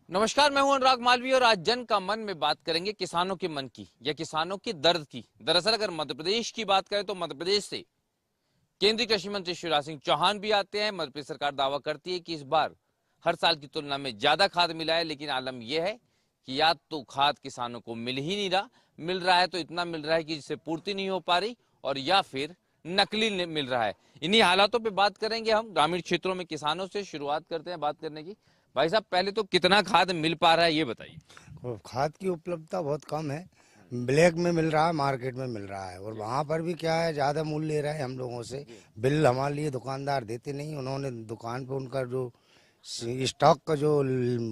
नमस्कार, मैं हूं अनुराग मालवीय और आज जन का मन में बात करेंगे किसानों के मन की या किसानों के दर्द की। दरअसल अगर मध्य प्रदेश की बात करें तो मध्य प्रदेश से केंद्रीय कृषि मंत्री शिवराज सिंह चौहान भी आते हैं। मध्य प्रदेश सरकार दावा करती है कि इस बार हर साल की तुलना में ज्यादा खाद मिला है, लेकिन आलम यह है कि या तो खाद किसानों को मिल ही नहीं रहा, मिल रहा है तो इतना मिल रहा है कि जिससे पूर्ति नहीं हो पा रही, और या फिर नकली मिल रहा है। इन्हीं हालातों पे बात करेंगे हम ग्रामीण क्षेत्रों में किसानों से। शुरुआत करते हैं बात करने की। भाई साहब, पहले तो कितना खाद मिल पा रहा है ये बताइए। और खाद की उपलब्धता बहुत कम है। ब्लैक में मिल रहा है, मार्केट में मिल रहा है, और वहाँ पर भी क्या है, ज़्यादा मूल्य ले रहे हैं हम लोगों से। बिल हमारे लिए दुकानदार देते नहीं, उन्होंने दुकान पे उनका जो स्टॉक का जो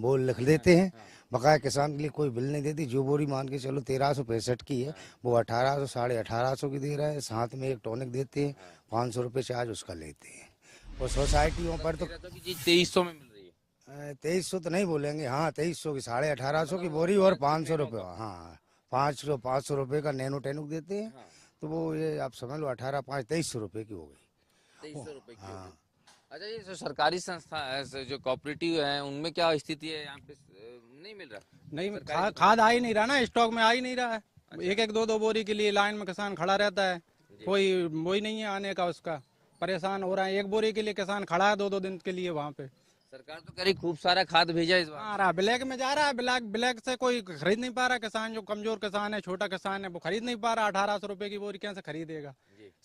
वो लिख देते हैं, बकाया किसान के लिए कोई बिल नहीं देती। जो बोरी मान के चलो 1365 की है, वो 1800 1850 की दे रहे हैं। साथ में एक टॉनिक देते हैं, 500 रुपये चार्ज उसका लेते हैं। और सोसाइटियों पर तो 2300 में मिल रही है। 2300 तो नहीं बोलेंगे, हाँ 2300 की, 1850 की बोरी और 500 रुपये, हाँ 500 रुपये का नैनो टेनुक देते हैं। तो वो ये आप समझ लो 2300 रुपये की हो गई। 2300 रुपए की। हाँ। अच्छा, ये जो सरकारी संस्था जो कोऑपरेटिव है उनमें क्या स्थिति है यहाँ पे? नहीं मिल रहा। नहीं, खाद आ ही नहीं रहा ना, स्टॉक में आ ही नहीं रहा है। एक एक दो दो बोरी के लिए लाइन में किसान खड़ा रहता है, कोई वही नहीं है आने का, उसका परेशान हो रहा है। एक बोरी के लिए किसान खड़ा है 2-2 दिन के लिए वहाँ पे। सरकार तो कह रही खूब सारा खाद भेजा इस बार। आ रहा ब्लैक में जा रहा है, ब्लैक से कोई खरीद नहीं पा रहा। किसान जो कमजोर किसान है, छोटा किसान है, वो खरीद नहीं पा रहा। 1800 रुपए की बोरी कैसे खरीदेगा?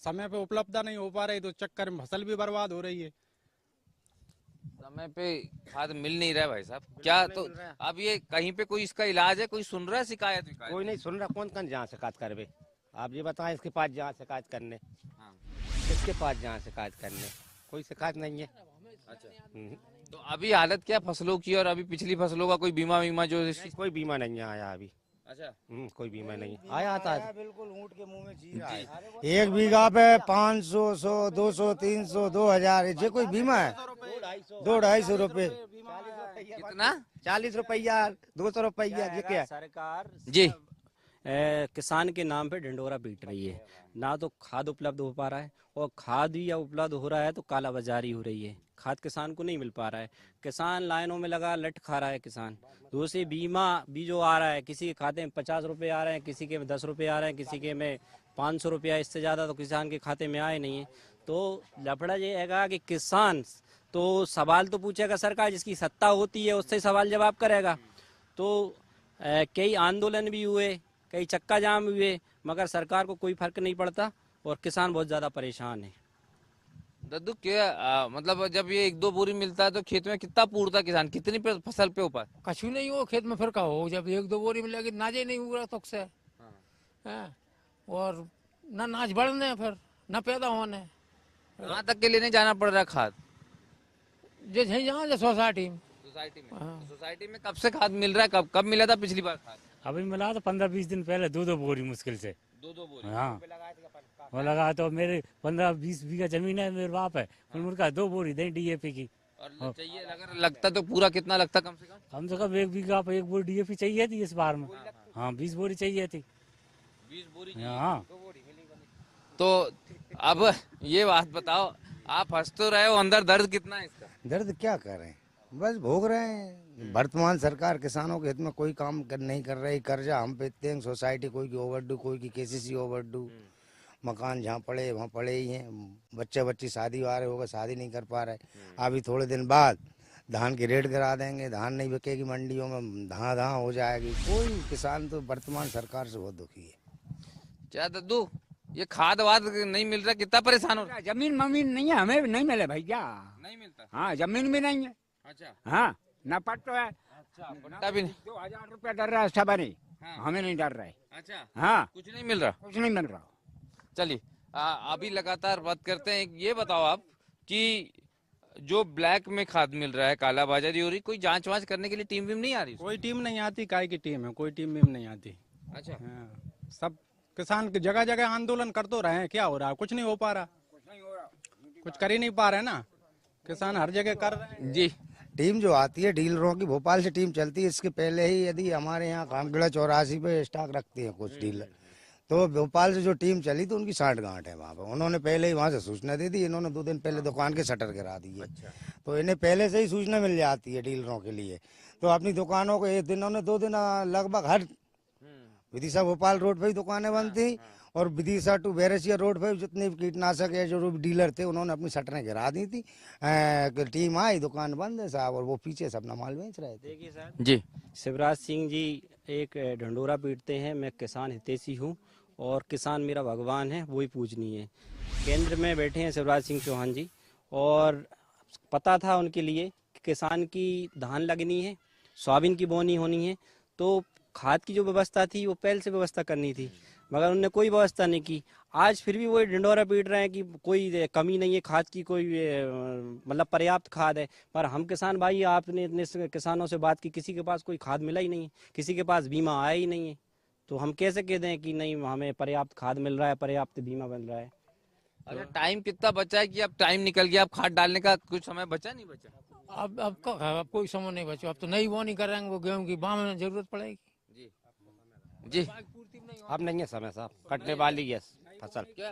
समय पे उपलब्धता नहीं हो पा रही, तो चक्कर में फसल भी बर्बाद हो रही है। समय पे खाद मिल नहीं रहा है भाई साहब, क्या तो अब ये कहीं पे कोई इसका इलाज है? कोई सुन रहा है शिकायत विकायत? कोई नहीं सुन रहा। कौन कौन जहाँ शिकायत करवे? आप ये बताएं, इसके पास जहाँ शिकायत करने, हाँ। इसके पास जहाँ शिकायत करने, कोई शिकायत नहीं है। अच्छा, तो अभी हालत क्या फसलों की, और अभी पिछली फसलों का कोई बीमा जो कोई बीमा नहीं आया अभी। अच्छा, कोई बीमा नहीं आया था। बिल्कुल ऊँट के मुंह में जी रहा है। एक बीघा पे 500, 100, 200, 300, 2000, ये कोई बीमा है? 200-250 रुपये। कितना? 40 रुपया, 200 रुपया, ये क्या है? सरकार जी। किसान के नाम पे ढिंढोरा पीट रही है। ना तो खाद उपलब्ध हो पा रहा है, और खाद भी या उपलब्ध हो रहा है तो कालाबाजारी हो रही है। खाद किसान को नहीं मिल पा रहा है, किसान लाइनों में लगा लट खा रहा है किसान। दूसरी बीमा भी जो आ रहा है, किसी के खाते में 50 रुपये आ रहे हैं, किसी के में 10 रुपये आ रहे हैं, किसी के में 500 रुपया। इससे ज़्यादा तो किसान के खाते में आए नहीं है। तो लफड़ा ये हैगा कि किसान तो सवाल तो पूछेगा, सरकार जिसकी सत्ता होती है उससे सवाल जवाब करेगा। तो कई आंदोलन भी हुए, कई चक्का जाम हुए, मगर सरकार को कोई फर्क नहीं पड़ता और किसान बहुत ज्यादा परेशान है। दद्दू क्या मतलब जब ये 1-2 बोरी मिलता है तो खेत में कितना पूरता किसान, कितनी फसल पे ऊपर? कछु नहीं हो खेत में, फिर का हो जब 1-2 बोरी मिलेगी, नाजे नहीं हुआ तो से हाँ। और ना नाच बढ़ने, फिर न पैदा होने। कहाँ तक के लेने जाना पड़ रहा है खाद? जो है यहाँ जो सोसाइटी में। सोसाइटी में। सोसाइटी में कब से खाद मिल रहा है? कब कब मिला था पिछली बार खाद? अभी मिला तो 15-20 दिन पहले 2-2 बोरी मुश्किल से। 2-2 बोरी? हाँ, वो लगा तो मेरे 15-20 बीघा जमीन है, मेरे बाप है, उनका 2 बोरी दें डीएपी की। और चाहिए अगर लगता तो पूरा कितना लगता कम से कम? कम से कम 1 बीघा पे 1 बोरी डीएपी चाहिए थी इस बार में। हाँ, 20 बोरी चाहिए थी। 20 बोरी? हाँ। तो अब ये बात बताओ, आप हंस तो रहे हो, अंदर दर्द कितना है इसका? दर्द क्या कर रहे हैं, बस भोग रहे हैं। वर्तमान सरकार किसानों के हित में कोई काम नहीं कर रही। कर्जा हम पे इतने हैं, सोसाइटी कोई की ओवरड्यू, कोई की केसीसी ओवरड्यू। मकान जहाँ पड़े वहाँ पड़े ही हैं। बच्ची शादी वाले हो गए, शादी नहीं कर पा रहे। अभी थोड़े दिन बाद धान की रेट गिरा देंगे, धान नहीं बिकेगी मंडियों में, धां हो जाएगी। कोई किसान तो वर्तमान सरकार से बहुत दुखी है। क्या दद्दू, ये खाद वाद नहीं मिल रहा, कितना परेशान हो रहा है? जमीन ममीन नहीं है, हमें नहीं मिले भैया। नहीं मिलता? हाँ, जमीन भी नहीं है। अच्छा। हाँ, न पट्टो है। अच्छा, पट्टा भी नहीं? 2000 रुपया डर रहा है सब नहीं। हाँ। हमें नहीं डर रहे। अच्छा, हाँ, कुछ नहीं मिल रहा? कुछ नहीं मिल रहा। चलिए, अभी लगातार बात करते हैं। ये बताओ आप कि जो ब्लैक में खाद मिल रहा है, काला बाजारी हो रही, कोई जांच वांच करने के लिए टीम वीम नहीं आ रही? कोई टीम नहीं आती, काय की टीम है, कोई टीम नहीं आती। अच्छा। हाँ, सब किसान जगह जगह आंदोलन कर तो रहे हैं, क्या हो रहा है? कुछ नहीं हो पा रहा, कुछ कर ही नहीं पा रहे ना। किसान हर जगह कर रहे हैं। जी। टीम जो आती है डीलरों की, भोपाल से टीम चलती है। इसके पहले ही यदि हमारे यहाँ कामगड़ा 84 पे स्टॉक रखते हैं कुछ डीलर, तो भोपाल से जो टीम चली तो उनकी 60 गांठ है वहाँ पर। उन्होंने पहले ही वहाँ से सूचना दे दी। इन्होंने 2 दिन पहले दुकान के शटर गिरा दिए। तो इन्हें पहले से ही सूचना मिल जाती है डीलरों के लिए। तो अपनी दुकानों को एक दिन ने 2 दिन लगभग हर विदिशा भोपाल रोड पे ही दुकानें बंद थी और विदिशा टू बैरसिया रोड पे जितने भी कीटनाशक है जो डीलर थे उन्होंने अपनी शटरें गिरा दी थी। टीम आई, दुकान बंद है साहब, और वो पीछे से अपना माल बेच रहे थे। देखिए सर, जी शिवराज सिंह जी एक ढंडोरा पीटते हैं। मैं किसान हितैषी हूँ और किसान मेरा भगवान है, वही पूजनीय है। केंद्र में बैठे हैं शिवराज सिंह चौहान जी, और पता था उनके लिए कि किसान की धान लगनी है, सोयाबीन की बोनी होनी है, तो खाद की जो व्यवस्था थी वो पहले से व्यवस्था करनी थी, मगर उन्होंने कोई व्यवस्था नहीं की। आज फिर भी वो ढिंडोरा पीट रहे हैं कि कोई कमी नहीं है खाद की, कोई मतलब पर्याप्त खाद है। पर हम किसान भाई, आपने इतने किसानों से बात की, किसी के पास कोई खाद मिला ही नहीं है, किसी के पास बीमा आया ही नहीं है, तो हम कैसे कह दें कि नहीं हमें पर्याप्त खाद मिल रहा है, पर्याप्त बीमा मिल रहा है। अच्छा, टाइम कितना बचा है कि अब टाइम निकल गया, अब खाद डालने का कुछ समय बचा नहीं बचा? अब कोई समय नहीं बचा। अब तो नई बोनी करेंगे, वो गेहूं की बाह में जरूरत पड़ेगी। जी अब नहीं है समय साहब, कटने वाली है फसल। क्या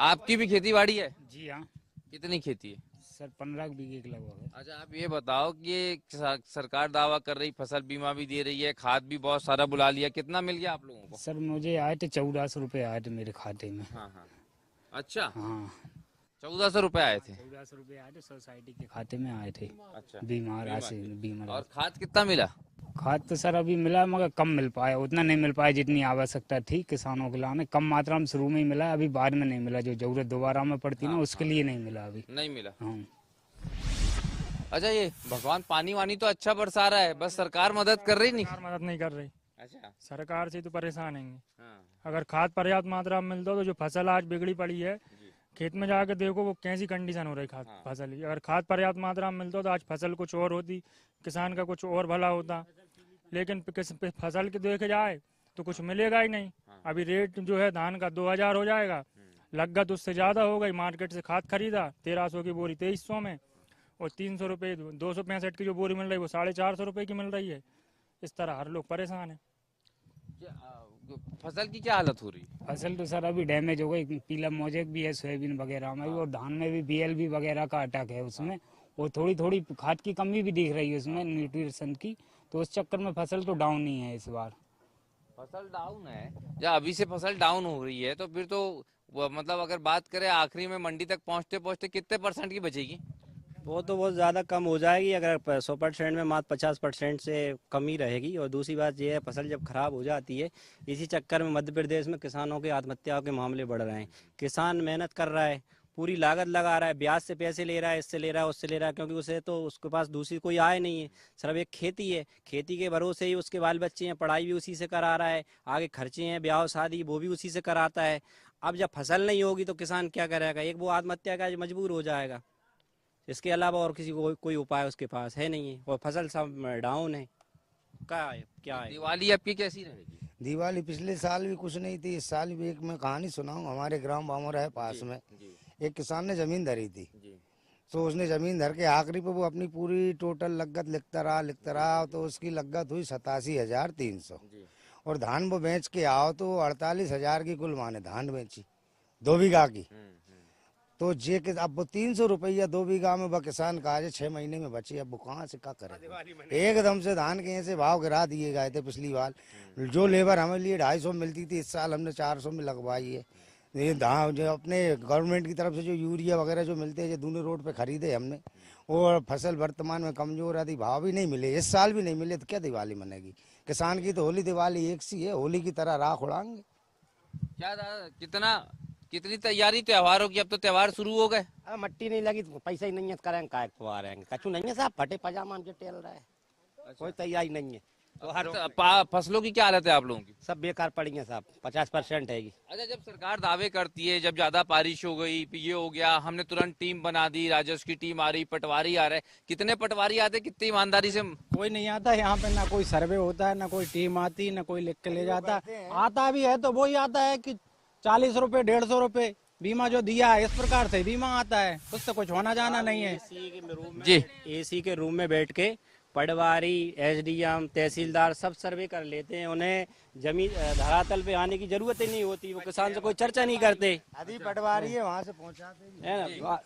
आपकी भी खेती बाड़ी है? जी हाँ कितनी खेती है सर, 15 बीघे के लगभग है। अच्छा, आप ये बताओ कि ये सरकार दावा कर रही, फसल बीमा भी दे रही है, खाद भी बहुत सारा बुला लिया, कितना मिल गया आप लोगों को? सर मुझे आए थे 1400 रुपये आए थे मेरे खाते में। हाँ हाँ, अच्छा, हाँ 1400 रुपए आए थे। 1400 रुपये आए थे, सोसाइटी के खाते में आए थे। अच्छा, बीमा राशि, बीमा और राशि। खाद कितना मिला? खाद तो सर अभी मिला, मगर कम मिल पाया, उतना नहीं मिल पाया जितनी आवश्यकता थी किसानों के लाने। कम मात्रा में शुरू में ही मिला, अभी बाद में नहीं मिला, जो जरूरत दोबारा में पड़ती ना उसके लिए नहीं मिला अभी। नहीं मिला। हाँ अच्छा, ये भगवान पानी वानी तो अच्छा बरसा रहा है, बस सरकार मदद कर रही नहीं। सरकार मदद नहीं कर रही, अच्छा, सरकार से तो परेशान हैं। हाँ, अगर खाद पर्याप्त मात्रा में मिलता तो जो फसल आज बिगड़ी पड़ी है, खेत में जाकर देखो वो कैसी कंडीशन हो रही खाद फसल की। अगर खाद पर्याप्त मात्रा में मिलता तो आज फसल कुछ और होती, किसान का कुछ और भला होता, लेकिन फसल के देखे जाए तो कुछ मिलेगा ही नहीं। अभी रेट जो है धान का 2000 हो जाएगा, लागत उससे ज्यादा हो गई। मार्केट से खाद खरीदा 1300 की बोरी 2300 में, और 300 रुपये 265 की जो बोरी मिल रही है वो 450 रुपये की मिल रही है। इस तरह हर लोग परेशान है। फसल की क्या हालत हो रही है? फसल तो सर अभी डैमेज हो गई, पीला मोजेक भी है सोयाबीन वगैरह में, और धान में भी BLB वगैरह का अटैक है उसमें, और थोड़ी थोड़ी खाद की कमी भी दिख रही है उसमें, न्यूट्रिशन की। तो उस चक्कर में फसल तो डाउन ही है इस बार। फसल डाउन है, या अभी से फसल डाउन हो रही है, तो फिर तो मतलब अगर बात करें आखिरी में मंडी तक पहुंचते पहुंचते कितने % की बचेगी? वो तो बहुत ज़्यादा कम हो जाएगी, अगर 100% में मात्र 50% से कमी रहेगी। और दूसरी बात ये है, फसल जब खराब हो जाती है, इसी चक्कर में मध्य प्रदेश में किसानों के आत्महत्याओं के मामले बढ़ रहे हैं। किसान मेहनत कर रहा है, पूरी लागत लगा रहा है, ब्याज से पैसे ले रहा है, इससे ले रहा है, उससे ले रहा है, क्योंकि उसे तो उसके पास दूसरी कोई आय नहीं है, सिर्फ एक खेती है। खेती के भरोसे ही उसके बाल बच्चे हैं, पढ़ाई भी उसी से करा रहा है, आगे खर्चे हैं, ब्याह शादी वो भी उसी से कराता है। अब जब फसल नहीं होगी तो किसान क्या करेगा? एक वो आत्महत्या का मजबूर हो जाएगा, इसके अलावा और किसी को कोई उपाय उसके पास है नहीं है, और फसल सब डाउन है। क्या है दिवाली आपकी कैसी रहेगी? दिवाली पिछले साल भी कुछ नहीं थी, इस साल भी एक मैं कहानी सुनाऊं। हमारे ग्राम बामोरा है पास में, एक किसान ने जमीन धरी थी, तो उसने जमीन धर के आखिरी पे वो अपनी पूरी टोटल लागत लिखता रहा, तो उसकी लागत हुई 87,300, और धान वो बेच के आओ तो 48,000 की कुल माने धान बेची 2 बीघा की। तो जे के अब वो 300 रुपया 2 बीघा में वह किसान का आज 6 महीने में बची, अब वो कहाँ से क्या करे? एकदम से धान के ऐसे भाव गिरा दिए गए थे पिछली बार। जो लेबर हमें लिए 250 मिलती थी, इस साल हमने 400 में लगवाई है। ये धान जो अपने गवर्नमेंट की तरफ से जो यूरिया वगैरह जो मिलते हैं, जो दूसरे रोड पे खरीदे हमने, और फसल वर्तमान में कमजोर आती, भाव भी नहीं मिले, इस साल भी नहीं मिले, तो क्या दिवाली मनेगी? किसान की तो होली दिवाली एक सी है, होली की तरह राख उड़ाएंगे। क्या दादा, कितनी तैयारी त्योहारों की? अब तो त्योहार शुरू हो गए। अब मट्टी नहीं लगी तो पैसा ही नहीं है, करेंगे काय पवा रहेंगे, कछु नहीं है साहब, फटे पजामा हम जो टेल रहा है, कोई तैयारी नहीं है। तो हर फसलों की क्या हालत है आप लोगों की? सब बेकार पड़ी है साहब, 50% है। अच्छा, जब सरकार दावे करती है, जब ज्यादा बारिश हो गई, ये हो गया, हमने तुरंत टीम बना दी, राजस्व की टीम आ रही, पटवारी आ रहे, कितने पटवारी आते, कितनी ईमानदारी से? कोई नहीं आता यहाँ पे, ना कोई सर्वे होता है, ना कोई टीम आती, ना कोई लिख के ले जाता। आता भी है तो वही आता है कि 40 रुपए 150 रुपए बीमा जो दिया है, इस प्रकार से बीमा आता है, उससे कुछ होना जाना नहीं है। जी, AC के रूम में बैठ के पटवारी, SDM, तहसीलदार सब सर्वे कर लेते हैं, उन्हें जमीन धरातल पे आने की जरूरत ही नहीं होती, वो किसान से कोई चर्चा नहीं करते। आदि पटवारी है वहाँ से पहुँचाते है ना,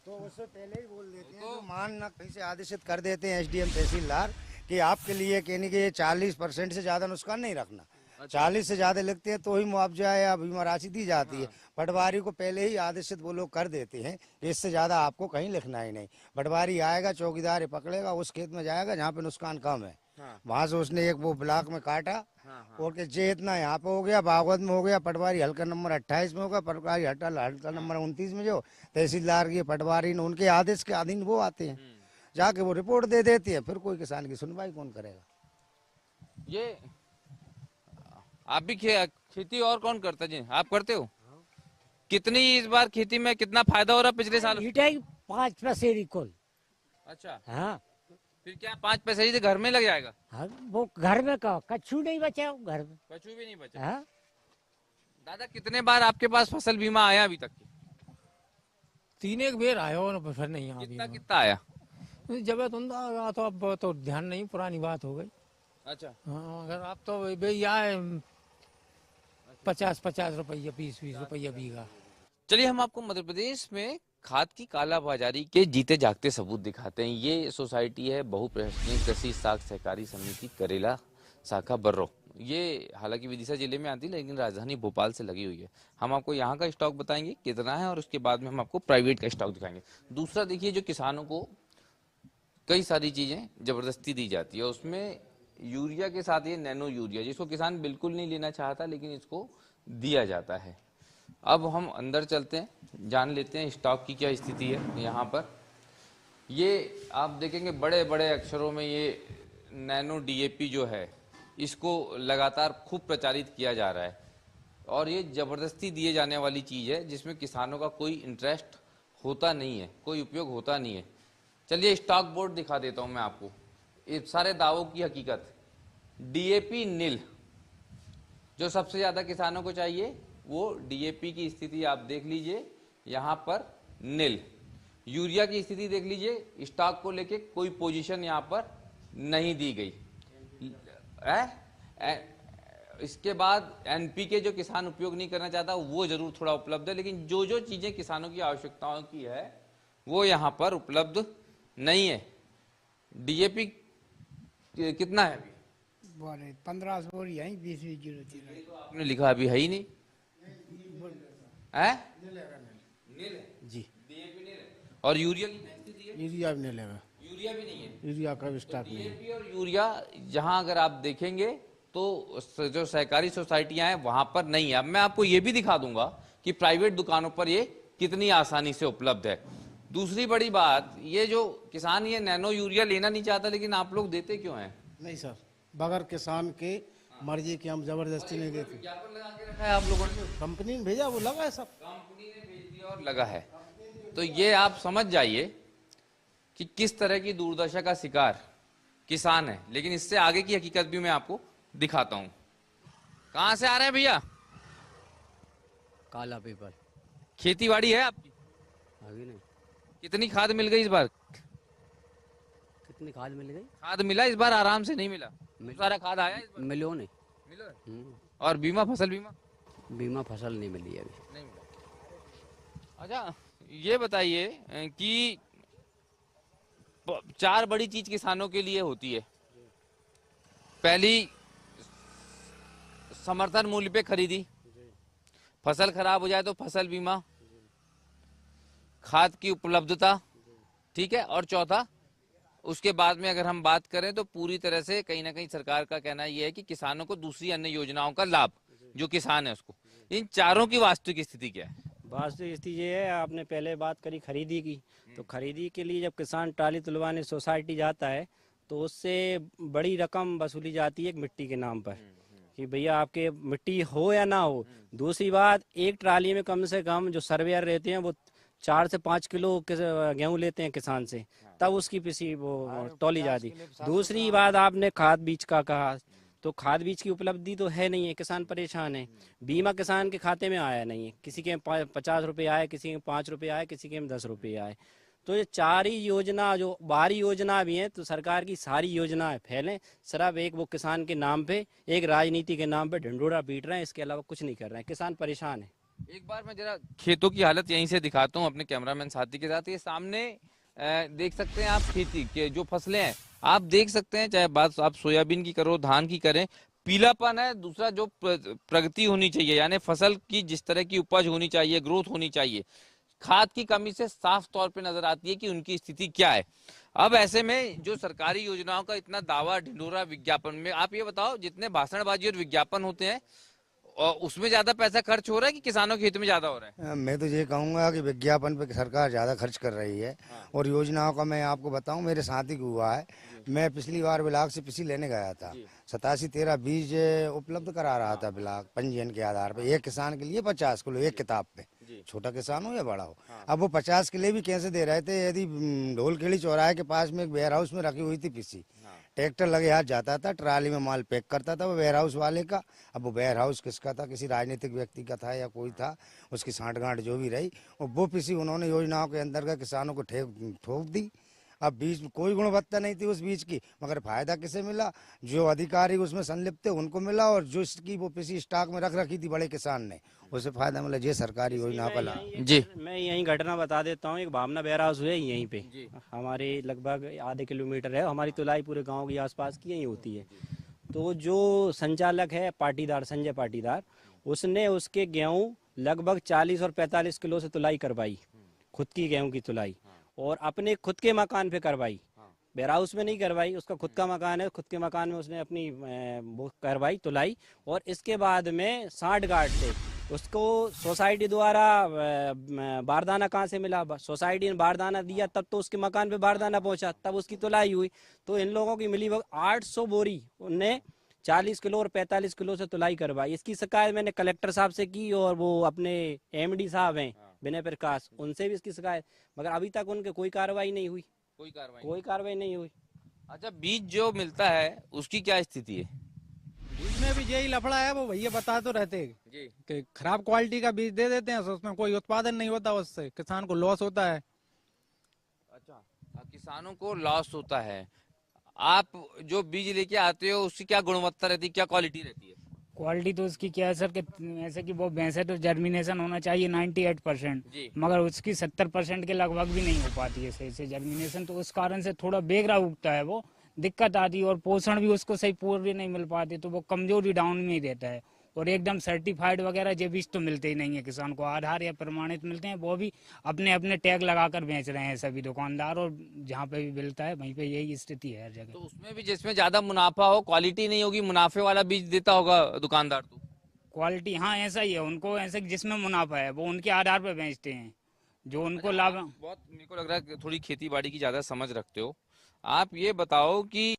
तो उससे पहले ही बोल देते हैं, तो मान न कहीं से आदेशित कर देते हैं SDM तहसीलदार कि आपके लिए कहने के 40% से ज्यादा नुकसान नहीं रखना। 40 से ज्यादा लिखते हैं तो ही मुआवजा या बीमा राशि दी जाती है। पटवारी को पहले ही आदेशित वो लोग कर देते हैं कि इससे ज्यादा आपको कहीं लिखना ही नहीं। पटवारी आएगा, चौकीदार पकड़ेगा, उस खेत में जाएगा जहाँ पे नुकसान कम है, वहां से उसने एक वो ब्लॉक में काटा और के जे इतना यहाँ पे हो गया, बागवत में हो गया, पटवारी हल्का नंबर 28 में होगा, पटवारी हल्का नंबर 29 में, जो तहसीलदार की पटवारी ने उनके आदेश के अधीन वो आते हैं, जाके वो रिपोर्ट दे देती है। फिर कोई किसान की सुनवाई कौन करेगा? ये आप भी खेती और कौन करता है जी? आप करते हो? कितनी इस बार खेती में कितना फायदा हो रहा पिछले साल? 5 पैसे कुल। अच्छा, हाँ, फिर क्या 5 पैसे से घर में लग जाएगा? हाँ, वो घर में का कच्छू नहीं बचा घर में। कछु भी नहीं बचा। हाँ? दादा कितने बार आपके पास फसल बीमा आया अभी तक? 3 एक बेर आयो और फिर नहीं आ कितना कितना आया? जब तुम तो अब तो ध्यान नहीं, पुरानी बात हो गई। अच्छा, हाँ, अगर आप तो भैया 50 रुपया 20 रुपया बीघा। चलिए हम आपको मध्य प्रदेश में खाद की कालाबाजारी के जीते जागते सबूत दिखाते हैं। ये सोसाइटी है बहुप्रशासनिक कृषि साख सहकारी समिति करेला शाखा बर्रो। ये हालांकि विदिशा जिले में आती है लेकिन राजधानी भोपाल से लगी हुई है। हम आपको यहाँ का स्टॉक बताएंगे कितना है और उसके बाद में हम आपको प्राइवेट का स्टॉक दिखाएंगे। दूसरा देखिए, जो किसानों को कई सारी चीजें जबरदस्ती दी जाती है, उसमें यूरिया के साथ ये नैनो यूरिया, जिसको किसान बिल्कुल नहीं लेना चाहता लेकिन इसको दिया जाता है। अब हम अंदर चलते हैं, जान लेते हैं स्टॉक की क्या स्थिति है। यहाँ पर ये आप देखेंगे बड़े बड़े अक्षरों में ये नैनो डीएपी जो है इसको लगातार खूब प्रचारित किया जा रहा है और ये जबरदस्ती दिए जाने वाली चीज है जिसमें किसानों का कोई इंटरेस्ट होता नहीं है, कोई उपयोग होता नहीं है। चलिए स्टॉक बोर्ड दिखा देता हूं मैं आपको, ये सारे दावों की हकीकत। डीएपी नील, जो सबसे ज्यादा किसानों को चाहिए वो डीएपी की स्थिति आप देख लीजिए यहाँ पर नील। यूरिया की स्थिति देख लीजिए, स्टॉक को लेके कोई पोजीशन यहाँ पर नहीं दी गई इसके बाद एनपीके जो किसान उपयोग नहीं करना चाहता वो जरूर थोड़ा उपलब्ध है, लेकिन जो जो चीजें किसानों की आवश्यकताओं की है वो यहाँ पर उपलब्ध नहीं है। डीएपी कितना है अभी? 15 बोरी है, 20 किलो तो आपने लिखा अभी है ही नहीं है? जी। डीएपी नहीं है। और यूरिया की स्थिति है? यूरिया भी नहीं लेगा, यूरिया भी नहीं है। यूरिया का भी स्टॉक नहीं। डीएपी और यूरिया जहां अगर आप देखेंगे तो जो सहकारी सोसाइटियां हैं वहां पर नहीं है। अब मैं आपको ये भी दिखा दूंगा कि प्राइवेट दुकानों पर ये कितनी आसानी से उपलब्ध है। दूसरी बड़ी बात, ये जो किसान ये नैनो यूरिया लेना नहीं चाहता लेकिन आप लोग देते क्यों हैं? नहीं सर, बगैर किसान के मर्जी की हम जबरदस्ती नहीं देते। विज्ञापन लगा के रखा है आप लोगों ने? कंपनी ने भेजा, वो लगा है सब। कंपनी ने भेज दिया और लगा है। तो ये आप समझ जाइए कि किस तरह की दुर्दशा का शिकार किसान है। लेकिन इससे आगे की हकीकत भी मैं आपको दिखाता हूं। कहां से आ रहे हैं भैया? काला पेपर। खेती बाड़ी है आपकी? अभी नहीं। कितनी खाद मिल गई इस बार? कितनी खाद मिल गई? खाद मिला इस बार? आराम से नहीं मिला? सारा खाद आया इस बार? मिलो नहीं। मिला? और बीमा, फसल बीमा? बीमा फसल नहीं मिली अभी। नहीं मिला। अच्छा ये बताइए कि 4 बड़ी चीज किसानों के लिए होती है। पहली, समर्थन मूल्य पे खरीदी, फसल खराब हो जाए तो फसल बीमा, खाद की उपलब्धता, ठीक है, और चौथा उसके बाद में अगर हम बात करें तो पूरी तरह से कहीं ना कहीं सरकार का कहना यह है कि किसानों को दूसरी अन्य योजनाओं का लाभ, जो किसान है उसको। इन चारों की वास्तविक स्थिति क्या है? वास्तविक स्थिति ये है, आपने पहले बात करी खरीदी की, तो खरीदी के लिए जब किसान ट्राली तुलवाने सोसाइटी जाता है तो उससे बड़ी रकम वसूली जाती है एक मिट्टी के नाम पर कि भैया आपके मिट्टी हो या ना हो। दूसरी बात, एक ट्राली में कम से कम जो सर्वेयर रहते हैं वो 4 से 5 किलो गेहूं लेते हैं किसान से, तब उसकी पिसी वो तौली जाती। दूसरी बात, आपने खाद बीज का कहा, तो खाद बीज की उपलब्धि तो है नहीं है, किसान परेशान है। बीमा किसान के खाते में आया नहीं है, किसी के 50 रुपये आए, किसी के 5 रुपये आए, किसी के 10 रुपये आए। तो ये 4 ही योजना, जो बाहरी योजना भी है, तो सरकार की सारी योजनाएं फैलें, सिर्फ एक वो किसान के नाम पे, एक राजनीति के नाम पे ढिंढोरा पीट रहे हैं, इसके अलावा कुछ नहीं कर रहे हैं। किसान परेशान है। एक बार मैं जरा खेतों की हालत यहीं से दिखाता हूँ अपने कैमरामैन साथी के साथ। ये सामने देख सकते हैं आप खेती के जो फसलें हैं, आप देख सकते हैं, चाहे बात आप सोयाबीन की करो, धान की करें, पीलापन है। दूसरा जो प्रगति होनी चाहिए, यानी फसल की जिस तरह की उपज होनी चाहिए, ग्रोथ होनी चाहिए, खाद की कमी से साफ तौर पे नजर आती है कि उनकी स्थिति क्या है। अब ऐसे में जो सरकारी योजनाओं का इतना दावा ढिंढोरा विज्ञापन में, आप ये बताओ, जितने भाषणबाजी और विज्ञापन होते हैं और उसमें ज्यादा पैसा खर्च हो रहा है कि किसानों के हित में ज्यादा हो रहा है? मैं तो ये कहूँगा कि विज्ञापन पे सरकार ज़्यादा खर्च कर रही है। और योजनाओं का मैं आपको बताऊं, मेरे साथी को हुआ है। मैं पिछली बार ब्लाक से पिसी लेने गया था, 8713 बीज उपलब्ध करा रहा था ब्लाक पंजीयन के आधार पे। एक किसान के लिए 50 किलो एक किताब पे, छोटा किसान हो या बड़ा हो। अब वो 50 किलो भी कैसे दे रहे थे? यदि ढोलखेड़ी चौराहे के पास में एक वेयर हाउस में रखी हुई थी पिसी, ट्रैक्टर लगे हाथ जाता था, ट्राली में माल पैक करता था वो वेयर हाउस वाले का। अब वो वेयर हाउस किसका था? किसी राजनीतिक व्यक्ति का था या कोई था, उसकी सांठगांठ जो भी रही, और वो पिसी उन्होंने योजनाओं के अंतर्गत किसानों को ठोक दी। अब बीज में कोई गुणवत्ता नहीं थी उस बीज की, मगर फायदा किसे मिला? जो अधिकारी उसमें संलिप्त थे उनको मिला, और जो इसकी वो पिसी स्टॉक में रख रखी थी बड़े किसान ने, उसे फायदा मिला। ये सरकारी योजनाओं का लाभ। जी, मैं यही घटना बता देता हूँ। एक भावना वेयर हाउस है यहीं पे, हमारे लगभग आधे किलोमीटर है। हमारी तुलाई पूरे गांव के आसपास की यही होती है। तो जो संचालक है पाटीदार, संजय पाटीदार, उसने उसके गेहूं लगभग 40 और 45 किलो से तुलाई करवाई, खुद की गेहूं की तुलाई, और अपने खुद के मकान पे करवाई। वेयर हाउस में नहीं करवाई, उसका खुद का मकान है, खुद के मकान में उसने अपनी वो करवाई तुलाई। और इसके बाद में 60 गार्ड से उसको सोसाइटी द्वारा बारदाना कहाँ से मिला? सोसाइटी ने बारदाना दिया, तब तो उसके मकान पे बारदाना पहुंचा, तब उसकी तुलाई हुई। तो इन लोगों की मिली 800 बोरी उनने 40 किलो और 45 किलो से तुलाई करवाई। इसकी शिकायत मैंने कलेक्टर साहब से की, और वो अपने एमडी साहब हैं विनय प्रकाश, उनसे भी इसकी शिकायत, मगर अभी तक उनके कोई कार्रवाई नहीं हुई। कोई कार्रवाई नहीं हुई। अच्छा, बीज जो मिलता है उसकी क्या स्थिति है? बीज में भी यही लफड़ा है। वो भैया बता तो रहते कि खराब क्वालिटी का बीज दे देते हैं, तो उसमें कोई उत्पादन नहीं होता, उससे किसान को लॉस होता है। अच्छा, किसानों को लॉस होता है। आप जो बीज लेके आते हो उसकी क्या गुणवत्ता रहती है, क्या क्वालिटी रहती है? क्वालिटी तो उसकी क्या है सर, कि ऐसे कि वो भैंस है तो जर्मिनेशन होना चाहिए 98%, मगर उसकी 70% के लगभग भी नहीं हो पाती है सही से जर्मिनेशन। तो उस कारण से थोड़ा बेगरा उगता है, वो दिक्कत आती है। और पोषण भी उसको सही पूरी नहीं मिल पाती, तो वो कमजोरी डाउन में ही रहता है। और एकदम सर्टिफाइड वगैरह ये बीज तो मिलते ही नहीं है किसान को, आधार या प्रमाणित मिलते हैं, वो भी अपने अपने टैग लगाकर बेच रहे हैं सभी दुकानदार। और जहाँ पे भी मिलता है वहीं पे यही स्थिति है हर जगह। तो उसमें भी जिसमें ज्यादा मुनाफा हो, क्वालिटी नहीं होगी, मुनाफे वाला बीज देता होगा दुकानदार। तो क्वालिटी, हाँ ऐसा ही है, उनको ऐसे जिसमें मुनाफा है वो उनके आधार पर बेचते हैं, जो उनको लाभ। बहुत मेरे को लग रहा है कि थोड़ी खेती बाड़ी की ज्यादा समझ रखते हो आप। ये बताओ कि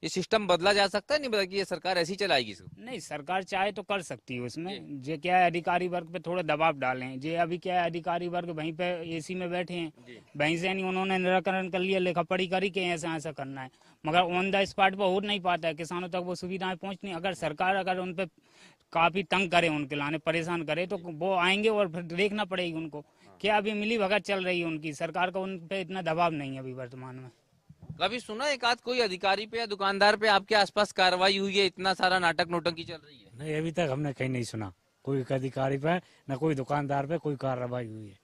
ये सिस्टम बदला जा सकता है, नहीं बदला कि ये सरकार ऐसी चलाएगी इसको? नहीं, सरकार चाहे तो कर सकती है उसमें। जे क्या है, अधिकारी वर्ग पे थोड़ा दबाव डालें। जे अभी क्या है, अधिकारी वर्ग वहीं पे एसी में बैठे हैं, वहीं से नहीं उन्होंने निराकरण कर लिया, लेखा पढ़ी करी के ऐसा ऐसा करना है, मगर ऑन द स्पॉट पर हो नहीं पाता है, किसानों तक वो सुविधाएं पहुंचनी। अगर सरकार अगर उन पर काफी तंग करे, उनके लाने परेशान करे, तो वो आएंगे और फिर देखना पड़ेगी उनको। क्या अभी मिली भगत चल रही है उनकी, सरकार का उन पे इतना दबाव नहीं है अभी वर्तमान में। कभी सुना एक आध कोई अधिकारी पे या दुकानदार पे आपके आसपास कार्रवाई हुई है? इतना सारा नाटक नोटंकी चल रही है। नहीं, अभी तक हमने कहीं नहीं सुना कोई अधिकारी पे, न कोई दुकानदार पे कोई कार्रवाई हुई है।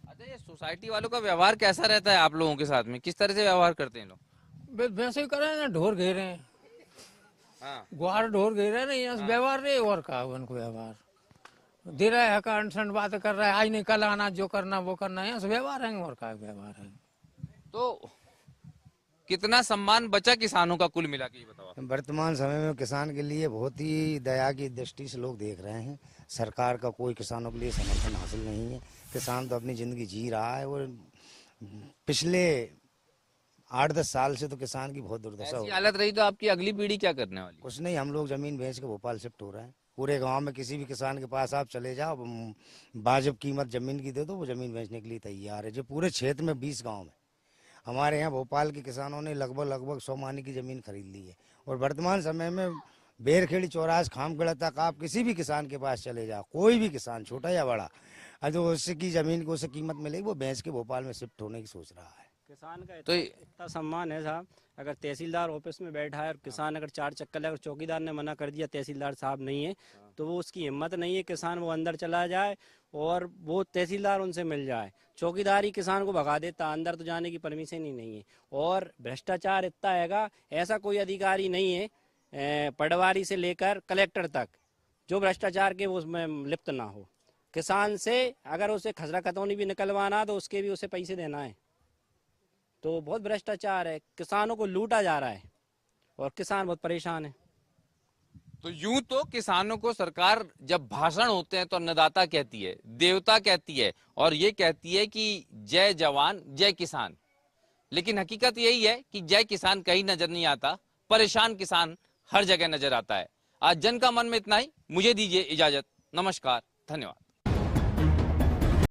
अच्छा, ये सोसाइटी वालों का व्यवहार कैसा रहता है आप लोगों के साथ में? किस तरह से व्यवहार करते हैं लोग? वैसे ही कर रहे हैं ना, ढोर घेरे हैं, ग्वार ढोर घेरे हैं ना, यहाँ से व्यवहार नहीं और का उनको व्यवहार दे रहा है, का अनशन बात कर रहा है, आज नहीं कल आना, जो करना वो करना है, यहाँ से व्यवहार है और का व्यवहार है। तो कितना सम्मान बचा किसानों का कुल मिला के, ये बताओ? वर्तमान समय में किसान के लिए बहुत ही दया की दृष्टि से लोग देख रहे हैं। सरकार का कोई किसानों के लिए समर्थन हासिल नहीं है। किसान तो अपनी जिंदगी जी रहा है, और पिछले 8-10 साल से तो किसान की बहुत दुर्दशा हो। हालत रही तो आपकी अगली पीढ़ी क्या करने वाली? कुछ नहीं, हम लोग जमीन बेच के भोपाल शिफ्ट हो रहे हैं। पूरे गांव में किसी भी किसान के पास आप चले जाओ, वाजिब कीमत जमीन की दे दो, वो जमीन बेचने के लिए तैयार है। जो पूरे क्षेत्र में 20 गाँव में हमारे यहाँ भोपाल के किसानों ने लगभग 100 मानी की जमीन खरीद ली है। और वर्तमान समय में बेरखेड़ी चौरास खामगढ़ तक आप किसी भी किसान के पास चले जाओ, कोई भी किसान छोटा या बड़ा, जो उसकी जमीन को उसे कीमत मिलेगी वो बेच के भोपाल में शिफ्ट होने की सोच रहा है। किसान का इतना सम्मान है साहब, अगर तहसीलदार ऑफिस में बैठा है और किसान अगर 4 चक्कर लगा, चौकीदार ने मना कर दिया, तहसीलदार साहब नहीं है, तो वो उसकी हिम्मत नहीं है किसान वो अंदर चला जाए और वो तहसीलदार उनसे मिल जाए। चौकीदारी किसान को भगा देता, अंदर तो जाने की परमिशन ही नहीं है। और भ्रष्टाचार इतना हैगा, ऐसा कोई अधिकारी नहीं है पटवारी से लेकर कलेक्टर तक जो भ्रष्टाचार के वो उसमें लिप्त ना हो। किसान से अगर उसे खसरा खतौनी भी निकलवाना तो उसके भी उसे पैसे देना है। तो बहुत भ्रष्टाचार है, किसानों को लूटा जा रहा है और किसान बहुत परेशान है। तो यूं तो किसानों को सरकार जब भाषण होते हैं तो अन्नदाता कहती है, देवता कहती है और ये कहती है कि जय जवान जय किसान। लेकिन हकीकत यही है कि जय किसान कहीं नजर नहीं आता, परेशान किसान हर जगह नजर आता है। आज जन का मन में इतना ही, मुझे दीजिए इजाजत। नमस्कार, धन्यवाद।